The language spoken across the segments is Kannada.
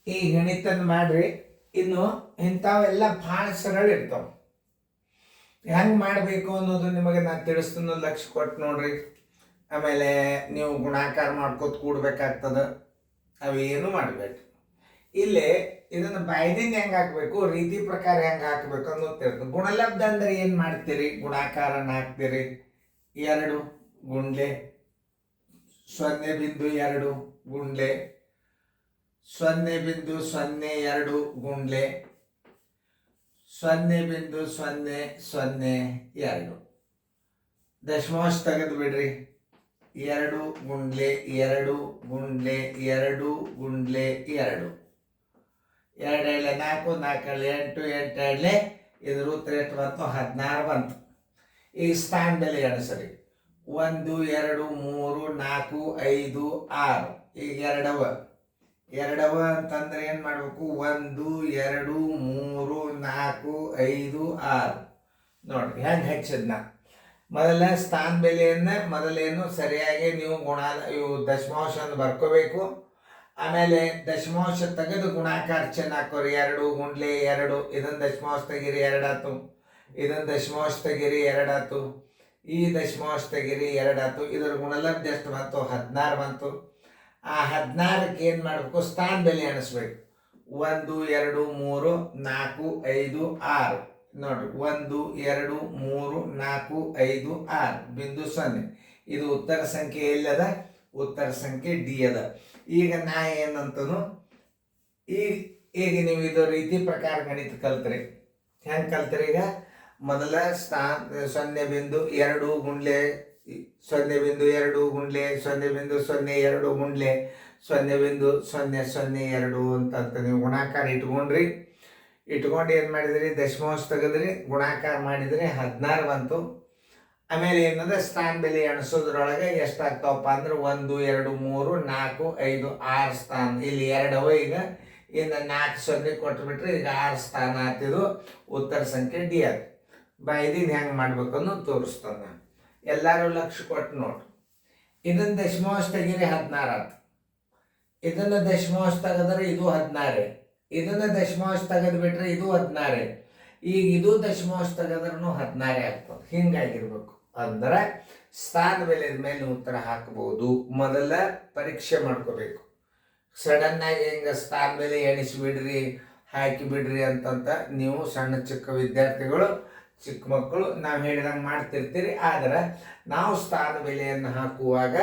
ಈ ಗಣಿತನ ಮಾಡ್ರಿ. ಇನ್ನು ಇಂಥವೆಲ್ಲ ಭಾಳ ಸರಳ ಇರ್ತಾವ. ಹೆಂಗೆ ಮಾಡಬೇಕು ಅನ್ನೋದು ನಿಮಗೆ ನಾನು ತಿಳಿಸ್ತೀನಿ, ಲಕ್ಷ್ಯ ಕೊಟ್ಟು ನೋಡ್ರಿ. ಆಮೇಲೆ ನೀವು ಗುಣಾಕಾರ ಮಾಡ್ಕೋತ ಕೂಡ್ಬೇಕಾಗ್ತದೆ. ಅವೇನು ಮಾಡಬೇಕು. ಇಲ್ಲಿ ಇದನ್ನು ಬಾಯ್ದಿಂದ ಹೆಂಗೆ ಹಾಕಬೇಕು, ರೀತಿ ಪ್ರಕಾರ ಹೆಂಗೆ ಹಾಕಬೇಕು ಅನ್ನೋದು ತಿಳಿದು. ಗುಣಲಬ್ಧ ಅಂದ್ರೆ ಏನು ಮಾಡ್ತೀರಿ? ಗುಣಾಕಾರನ ಹಾಕ್ತೀರಿ. 2 ಗುಂಡ್ಲೆ 0.2 ಗುಂಡ್ಲೆ 0.02 ಗುಂಡ್ಲೆ 0.002 ದಶಮಾಂಶ ತೆಗೆದು ಬಿಡ್ರಿ. 2 ಗುಂಡ್ಲೆ 2 ಗುಂಡ್ಲೆ 2 ಗುಂಡ್ಲೆ 2 2 4 4 8 8 ಇದ್ರ ಉತ್ತರ ಎಷ್ಟು ಬಂತು? 16 ಬಂತು. ಈ ಸ್ಥಾನ ಬೆಲೆ ಎಣಿಸ್ರಿ. 1 2 3 4 5 6. ಈಗ ಎರಡವ ಅಂತಂದ್ರೆ ಏನು ಮಾಡಬೇಕು? 1 2 3 4 5 6 ನೋಡ್ರಿ ಹೆಂಗೆ ಹಚ್ಚದ್ನ. ಮೊದಲ ಸ್ಥಾನ ಬೆಲೆಯನ್ನು ಮೊದಲೇನು ಸರಿಯಾಗಿ ನೀವು ಇವು ದಶಮಾಂಶವನ್ನು ಬರ್ಕೋಬೇಕು. ಆಮೇಲೆ ದಶಮಾಂಶ ತೆಗೆದು ಗುಣಾಕಾರ ಚೆನ್ನ ಹಾಕೋರಿ. 2 ಗುಂಡ್ಲೆ 2 ಇದನ್ನು ದಶಮಾಂಶ ತೆಗೀರಿ 2 ಆಯ್ತು. ಇದನ್ನು ದಶಮಾಂಶ ತೆಗೀರಿ 2 ಆಯ್ತು. ಈ ದಶಮಾಂಶ ತೆಗೀರಿ 2 ಆಯ್ತು. ಇದರ ಗುಣಲಬ್ಧ ಎಷ್ಟು ಬಂತು? 16 ಬಂತು. ಆ 16ಕ್ಕೆ ಏನು ಮಾಡಬೇಕು? ಸ್ಥಾನ ಬೆಲೆ ಎಣಿಸ್ಬೇಕು. 1 2 3 4 5 6 ನೋಡ್ರಿ. 1 2 3 4 5 6 ಬಿಂದು 0. ಇದು ಉತ್ತರ ಸಂಖ್ಯೆ ಎಲ್ಲದ? ಉತ್ತರ ಸಂಖ್ಯೆ ಡಿ ಅದ. ಈಗ ನಾ ಏನಂತನು, ಈಗ ನೀವು ಇದು ರೀತಿ ಪ್ರಕಾರ ಗಣಿತ ಕಲ್ತ್ರಿ. ಹೆಂಗೆ ಕಲ್ತ್ರಿ? ಈಗ ಮೊದಲ ಸ್ಥಾನ 0.2 ಗುಂಡ್ಲೆ 0.2 ಗುಂಡ್ಲೆ 0.02 ಗುಂಡ್ಲೆ 0.002 ಅಂತ ನೀವು ಗುಣಾಕಾರ ಇಟ್ಕೊಂಡ್ರಿ. ಇಟ್ಕೊಂಡು ಏನು ಮಾಡಿದ್ರಿ? ದಶಮಾಂಶ ತೆಗೆದ್ರಿ, ಗುಣಾಕಾರ ಮಾಡಿದ್ರಿ, 16 ಬಂತು. ಆಮೇಲೆ ಏನಂದ್ರೆ ಸ್ಥಾನ ಬೆಲೆ ಎಣಿಸೋದ್ರೊಳಗೆ ಎಷ್ಟಾಗ್ತಾವಪ್ಪ ಅಂದ್ರೆ 1 2 3 4 5 6 ಸ್ಥಾನ. ಇಲ್ಲಿ 2 ಈಗ ಇನ್ನು 4 0 ಕೊಟ್ಬಿಟ್ರೆ ಈಗ 6 ಸ್ಥಾನ ಆಗ್ತಿದ್ದು. ಉತ್ತರ ಸಂಖ್ಯೆ ಡಿ ಅದು. ಬಾಯ್ದಿನ ಹೆಂಗೆ ಮಾಡ್ಬೇಕು ಅನ್ನೋದು ತೋರಿಸ್ತಾನೆ ನಾನು. ಎಲ್ಲರೂ ಲಕ್ಷ್ಯ ಕೊಟ್ಟು ನೋಡ್ರಿ. ಇದನ್ನು ದಶಮಾಂಶ ತೆಗೀರಿ 16 ಆಯ್ತು. ಇದನ್ನು ದಶಮಾಂಶ ತೆಗೆದ್ರೆ ಇದು 16. ಇದನ್ನು ದಶಮಾಂಶ ತೆಗೆದು ಬಿಟ್ರೆ ಇದು 16. ಈಗ ಇದು ದಶಮಾಂಶ ತೆಗೆದ್ರೂ 16 ಆಗ್ತದೆ. ಹಿಂಗಾಗಿರ್ಬೇಕು. ಅಂದ್ರೆ ಸ್ಥಾನ ಬೆಲೆದ ಮೇಲೆ ಉತ್ತರ ಹಾಕಬಹುದು. ಮೊದಲ ಪರೀಕ್ಷೆ ಮಾಡ್ಕೋಬೇಕು. ಸಡನ್ ಆಗಿ ಹಿಂಗೆ ಸ್ಥಾನ ಬೆಲೆ ಎಣಿಸಿಬಿಡ್ರಿ, ಹಾಕಿಬಿಡ್ರಿ ಅಂತಂತ ನೀವು ಸಣ್ಣ ಚಿಕ್ಕ ವಿದ್ಯಾರ್ಥಿಗಳು, ಚಿಕ್ಕ ಮಕ್ಕಳು ನಾವು ಹೇಳಿದಂಗೆ ಮಾಡ್ತಿರ್ತೀರಿ. ಆದರೆ ನಾವು ಸ್ಥಾನ ಬೆಲೆಯನ್ನು ಹಾಕುವಾಗ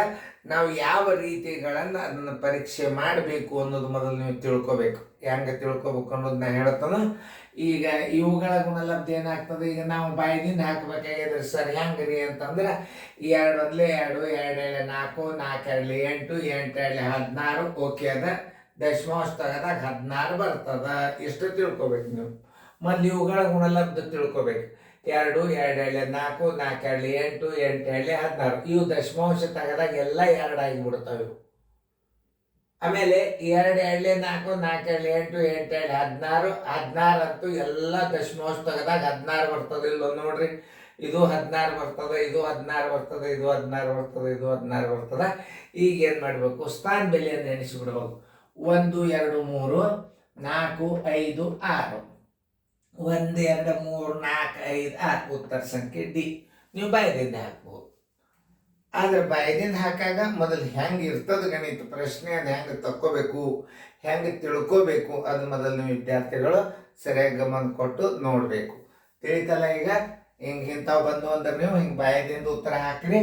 ನಾವು ಯಾವ ರೀತಿಗಳನ್ನು ಅದನ್ನು ಪರೀಕ್ಷೆ ಮಾಡಬೇಕು ಅನ್ನೋದು ಮೊದಲು ನೀವು ತಿಳ್ಕೊಬೇಕು. ಹೆಂಗೆ ತಿಳ್ಕೊಬೇಕು ಅನ್ನೋದು ನಾನು ಹೇಳ್ತಾನೆ. ಈಗ ಇವುಗಳ ಗುಣಲಬ್ಧ ಏನಾಗ್ತದೆ? ಈಗ ನಾವು ಬಾಯಿದಿಂದ ಹಾಕಬೇಕಾಗಿದ್ರೆ ಸರ್ ಹೆಂಗೆ ರೀ ಅಂತಂದ್ರೆ 2 1 2 2 2 4 4 2 8 8 2 16 ಓಕೆ ಅದ. ದಶಮಾಂಶ ತೆಗೆದಾಗ 16 ಬರ್ತದ. ಇಷ್ಟು ತಿಳ್ಕೊಬೇಕು ನೀವು. ಮೊದಲು ಇವುಗಳ ಗುಣಲಬ್ಧ ತಿಳ್ಕೊಬೇಕು. 2 2 4 4 2 8 8 2 16. ಇವು ದಶಮಾಂಶ ತೆಗೆದಾಗ ಎಲ್ಲ 2 ಆಗಿಬಿಡ್ತಾವೆ. ಆಮೇಲೆ 2 2 4 4 2 8 8 2 16 16 ಅಂತೂ ಎಲ್ಲ ದಶಮಾಂಶ ತೆಗೆದಾಗ 16 ಬರ್ತದೆ. ಇಲ್ಲೋ ನೋಡ್ರಿ, ಇದು 16 ಬರ್ತದೆ, ಇದು 16 ಬರ್ತದೆ, ಇದು 16 ಬರ್ತದೆ, ಇದು 16 ಬರ್ತದೆ. ಈಗ ಏನು ಮಾಡಬೇಕು? ಸ್ಥಾನ ಬೆಲೆಯನ್ನು ಎಣಿಸಿಬಿಡ್ಬೇಕು. 1 2 3 4 5 6 1 2 3 4 5 6 ಉತ್ತರ ಸಂಖ್ಯೆ ಡಿ. ನೀವು ಬಾಯ್ದಿಂದ ಹಾಕ್ಬೋದು. ಆದರೆ ಬಾಯ್ದಿಂದ ಹಾಕಾಗ ಮೊದಲು ಹೆಂಗೆ ಇರ್ತದೆ ಗಣಿತ ಪ್ರಶ್ನೆ, ಅದು ಹೆಂಗೆ ತಕ್ಕೋಬೇಕು, ಹೆಂಗೆ ತಿಳ್ಕೋಬೇಕು, ಅದು ಮೊದಲು ನೀವು ವಿದ್ಯಾರ್ಥಿಗಳು ಸರಿಯಾಗಿ ಗಮನ ಕೊಟ್ಟು ನೋಡಬೇಕು. ತಿಳಿತಲ್ಲ? ಈಗ ಹಿಂಗೆ ಇಂಥವು ಬಂದು ಅಂದ್ರೆ ನೀವು ಹಿಂಗೆ ಬಾಯದಿಂದ ಉತ್ತರ ಹಾಕಿರಿ.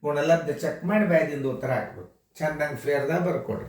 ಗುಣಲಬ್ಧ ಚೆಕ್ ಮಾಡಿ ಬಾಯದಿಂದ ಉತ್ತರ ಹಾಕ್ಬೇಕು. ಚೆಂದಂಗೆ ಫೇರ್ದಾಗ ಬರ್ಕೊಡ್ರಿ.